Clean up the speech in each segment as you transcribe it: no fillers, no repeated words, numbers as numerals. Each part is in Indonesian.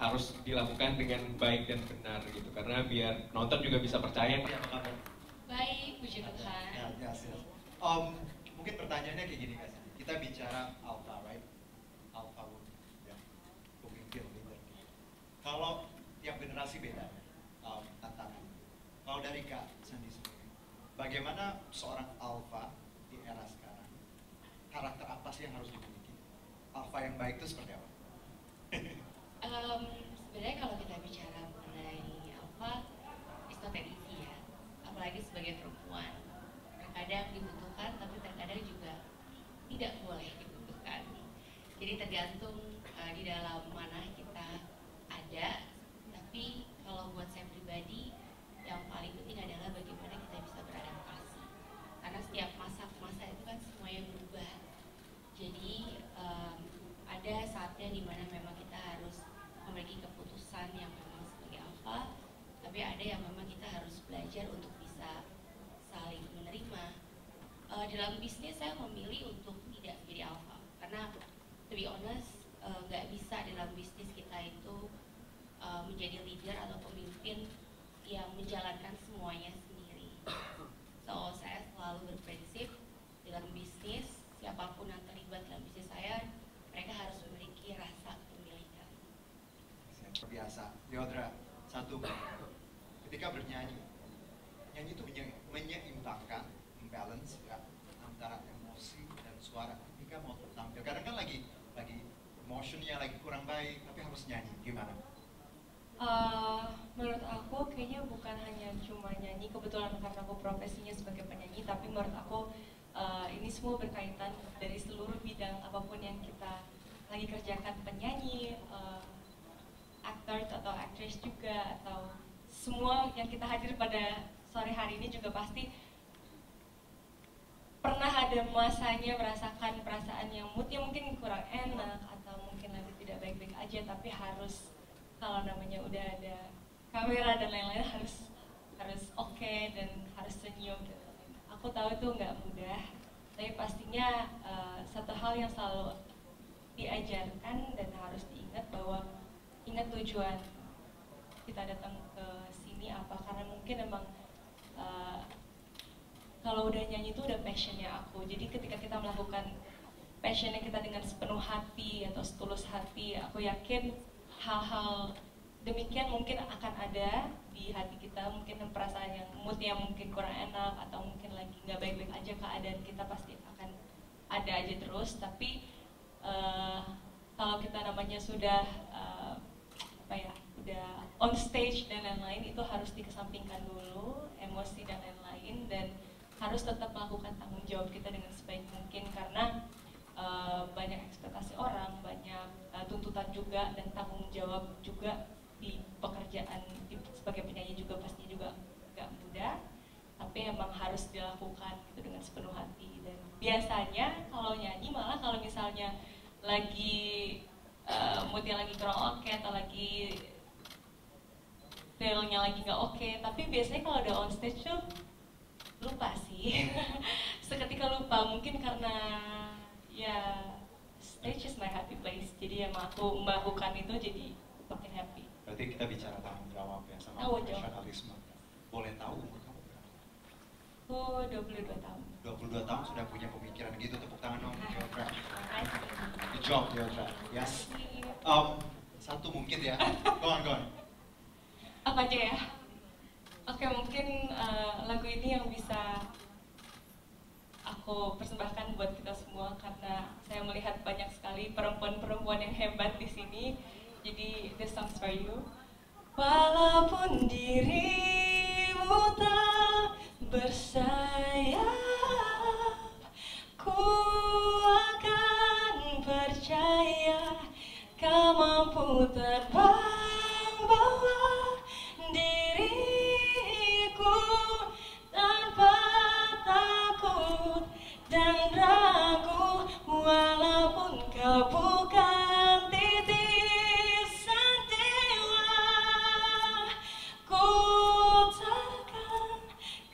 harus dilakukan dengan baik dan benar gitu, karena biar penonton juga bisa percaya. Ya, apa kabar? Baik, puji Tuhan. Ya. Mungkin pertanyaannya kayak gini guys, kita bicara alpha, right? Alpha woman, ya, pemimpin, leader. Kalau yang generasi beda, tantangan. Kalau dari Kak Sandy sendiri, bagaimana seorang alpha di era sekarang? Karakter apa sih yang harus dimiliki? Alpha yang baik itu seperti apa? Sebenarnya kalau kita bicara mengenai alpha, it's not that easy ya. Apalagi sebagai perempuan, terkadang dibutuhkan, tapi terkadang juga tidak boleh dibutuhkan. Jadi tergantung di dalam mana kita ada. Tapi kalau buat saya pribadi, yang paling penting adalah bagaimana kita bisa beradaptasi. Karena setiap masa itu kan semuanya berubah. Jadi ada saatnya dimana memang kita harus memiliki keputusan yang memang sebagai alpha, tapi ada yang memang kita harus belajar untuk bisa saling menerima. Dalam bisnis saya memilih untuk tidak menjadi alpha, karena to be honest, nggak bisa dalam bisnis kita itu menjadi leader atau pemimpin yang menjalankan semuanya sendiri. So saya selalu berprinsip dalam bisnis, siapapun yang terlibat dalam bisnis saya, mereka harus memiliki rasa kepemilikan. Biasa, Yodra, satu, ketika bernyanyi, nyanyi itu menyeimbangkan, membalance ya, antara emosi dan suara. Ketika mau tampil, kadang kan lagi emotionnya lagi kurang baik, tapi harus nyanyi, gimana? Menurut aku kayaknya bukan hanya cuma nyanyi, kebetulan karena aku profesinya sebagai penyanyi, tapi menurut aku ini semua berkaitan dari seluruh bidang apapun yang kita lagi kerjakan, penyanyi, aktor atau aktris juga, atau semua yang kita hadir pada sore hari ini juga pasti pernah ada masanya merasakan perasaan yang moodnya mungkin kurang enak atau mungkin lagi tidak baik-baik aja, tapi harus, kalau namanya udah ada kamera dan lain-lain, harus oke dan harus senyum dan lain-lain. Aku tahu itu nggak mudah, tapi pastinya satu hal yang selalu diajarkan dan harus diingat bahwa ingat tujuan kita datang ke sini apa, karena mungkin emang kalau udah nyanyi itu udah passionnya aku. Jadi ketika kita melakukan passionnya kita dengan sepenuh hati atau setulus hati, aku yakin hal-hal demikian mungkin akan ada di hati kita. Mungkin perasaan yang moodnya mungkin kurang enak atau mungkin lagi nggak baik-baik aja keadaan kita, pasti akan ada aja terus. Tapi kalau kita namanya sudah udah on stage dan lain-lain, itu harus dikesampingkan dulu emosi dan lain-lain, dan harus tetap melakukan tanggung jawab kita dengan sebaik mungkin, karena banyak ekspektasi orang, banyak tuntutan juga, dan tanggung jawab juga di pekerjaan sebagai penyanyi juga pasti juga gak mudah, tapi emang harus dilakukan gitu dengan sepenuh hati. Dan biasanya kalau nyanyi, malah kalau misalnya lagi moodnya lagi kurang oke atau lagi feelnya lagi nggak oke, tapi biasanya kalau udah on stage tuh lupa sih. Seketika lupa, mungkin karena ya stage is my happy place, jadi emang aku melakukan itu jadi makin happy. Berarti kita bicara tanggung jawab ya sama profesionalisme. Boleh tahu umur kamu berapa? Aku 22 tahun. 22 tahun sudah punya pemikiran gitu, tepuk tangan dong Yodra. Makasih. Good job Yodra. Yes. Satu mungkin ya. Go on. Apa aja ya? Oke, mungkin lagu ini yang bisa aku persembahkan buat kita semua, karena saya melihat banyak sekali perempuan-perempuan yang hebat di sini. Jadi this song's for you. Walaupun dirimu tak bersayap, ku akan percaya kau mampu terbang bawah diriku tanpa takut dan ragu. Walaupun kau bukan titisan dewa, ku takkan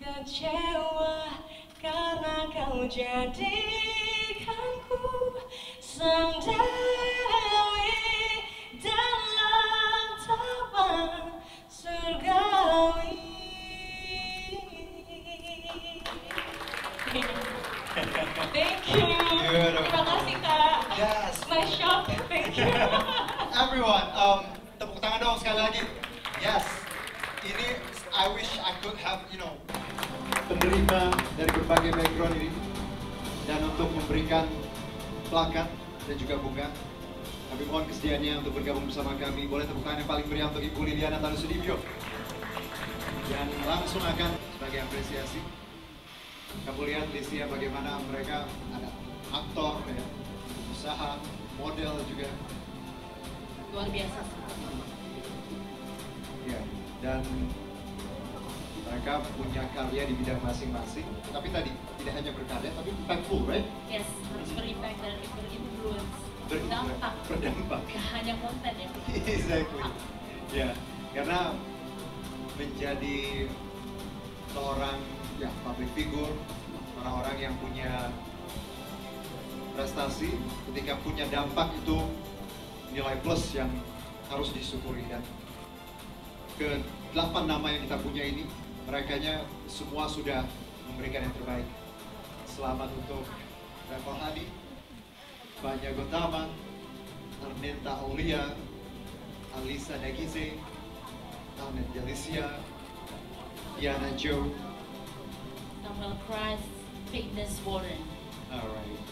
kecewa karena kau jadikanku sang dewi dalam Thank you. Terima kasih Kak. Yes. Nice shop. Thank you. Everyone, tepuk tangan dong sekali lagi. Yes. Ini I wish I could have, penerima dari berbagai background ini, dan untuk memberikan plakat dan juga bunga. Kami mohon kesediaannya untuk bergabung bersama kami. Boleh tepuk tangan yang paling meriah untuk Ibu Liliana Tanusudibyo. Dan langsung akan sebagai apresiasi, kamu lihat Lisia bagaimana mereka ada aktor, ya, usaha, model juga. Luar biasa. Ya, dan mereka punya karya di bidang masing-masing. Tapi tadi tidak hanya berkarya, tapi impactful, right? Yes, harus berimpact dan berinfluence. Berdampak. Berdampak. Gak hanya konten ya. Exactly. Ya, karena menjadi seorang public figure, orang-orang yang punya prestasi, ketika punya dampak itu nilai plus yang harus disyukuri. Dan ke 8 nama yang kita punya ini, merekanya semua sudah memberikan yang terbaik. Selamat untuk Revo Hadi, Banya Gotama, Arnenta Aulia, Alisa Nagize, Anet Delicia, Diana Joe, Samuel Price, Fitness Warren. Alright.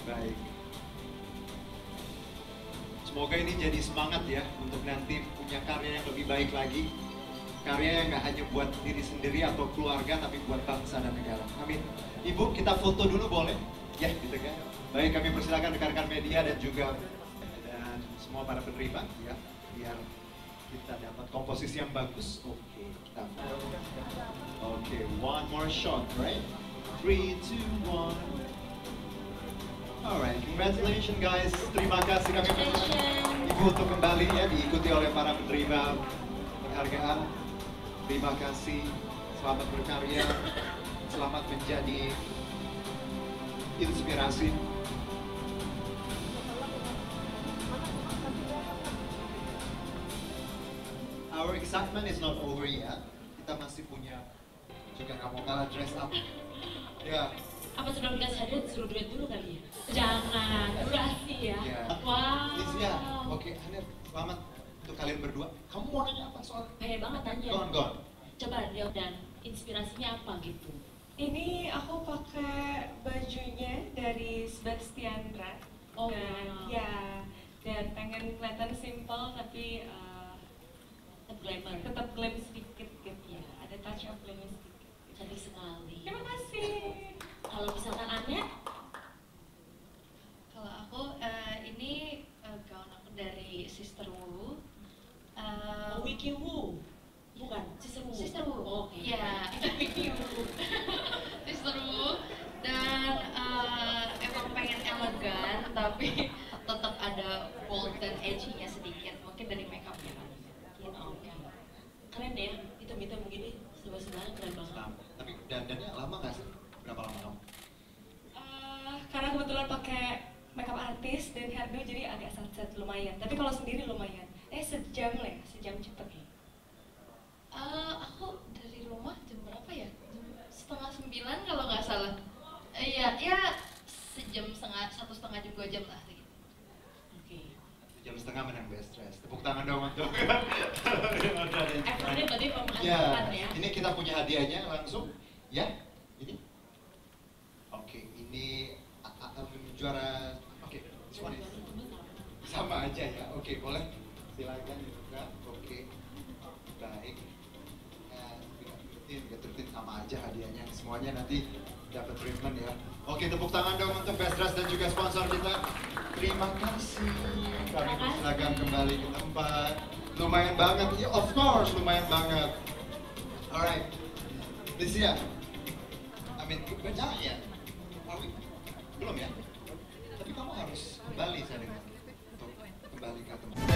Baik. Semoga ini jadi semangat ya untuk nanti punya karya yang lebih baik lagi. Karya yang nggak hanya buat diri sendiri atau keluarga, tapi buat bangsa dan negara. Amin. Ibu, kita foto dulu boleh? Ya, gitu kan. Baik, kami persilakan rekan-rekan media dan juga semua para penerima ya, biar kita dapat komposisi yang bagus. Oke, kita oke, one more shot, right? 3, 2, 1. Alright, congratulations guys. Terima kasih kami Ibu untuk kembali ya, diikuti oleh para penerima penghargaan. Terima kasih, selamat berkarya, selamat menjadi inspirasi. Our excitement is not over yet. Kita masih punya juga kamu kalah dress up. Ya. Apa sudah dikasih hadiah suruh duet dulu kali ya? Jangan, durasi ya. Ya. Wow. Lisia, oke, Hanif, selamat untuk kalian berdua. Kamu mau nanya apa soal? Pengen banget tanya. Gon. Coba jawab dan inspirasinya apa gitu? Ini aku pakai bajunya dari Sebastian Rad. Oh, dan wow. ya, dan pengen kelihatan simple tapi Glamour. tetap glam sedikit gitu ya. Ada touch of glam sedikit. Cantik sekali. Terima kasih. Kalau misalkan Anya, Kalau aku ini gaun aku dari Sister Wu. Wiki Wu, bukan Sister Wu. Sister Wu. Oh, oke. Ya, Wiki Wu. Sister Wu. Dan emang pengen elegan tapi tetap ada bold dan edgy-nya sedikit. Mungkin dari make-up-nya kan. Gitu. Keren deh, hitam-hitam begini, sebelah-sebelahan keren banget. Tapi dandannya lama nggak sih? Berapa lama kamu? Karena kebetulan pakai makeup artist dan hairdo jadi agak sunset lumayan. Tapi kalau sendiri lumayan. Sejam lah ya, sejam cepet ya. Aku dari rumah jam berapa ya? Jam 8:30 kalau nggak salah. Iya, ya satu setengah jam 2 jam lah. Gitu. Oke. Jam setengah menang best dress. Tepuk tangan dong untuk. Effortnya berarti Ya, memperhatikan ya. ini kita punya hadiahnya langsung. Ya, ini. Oke, ini juara. Oke, sama aja ya. Oke, boleh. Silakan dibuka. Oke, baik. Rutin sama aja hadiahnya. Semuanya nanti dapat treatment ya. Oke, tepuk tangan dong untuk Best Dress dan juga sponsor kita. Terima kasih. Kami silakan kembali ke tempat. Lumayan banget, ya, of course, lumayan banget. Alright, Lisia. Baca ya? Belum ya? Tapi kamu harus kembali saya dengar untuk kembali ke tempat.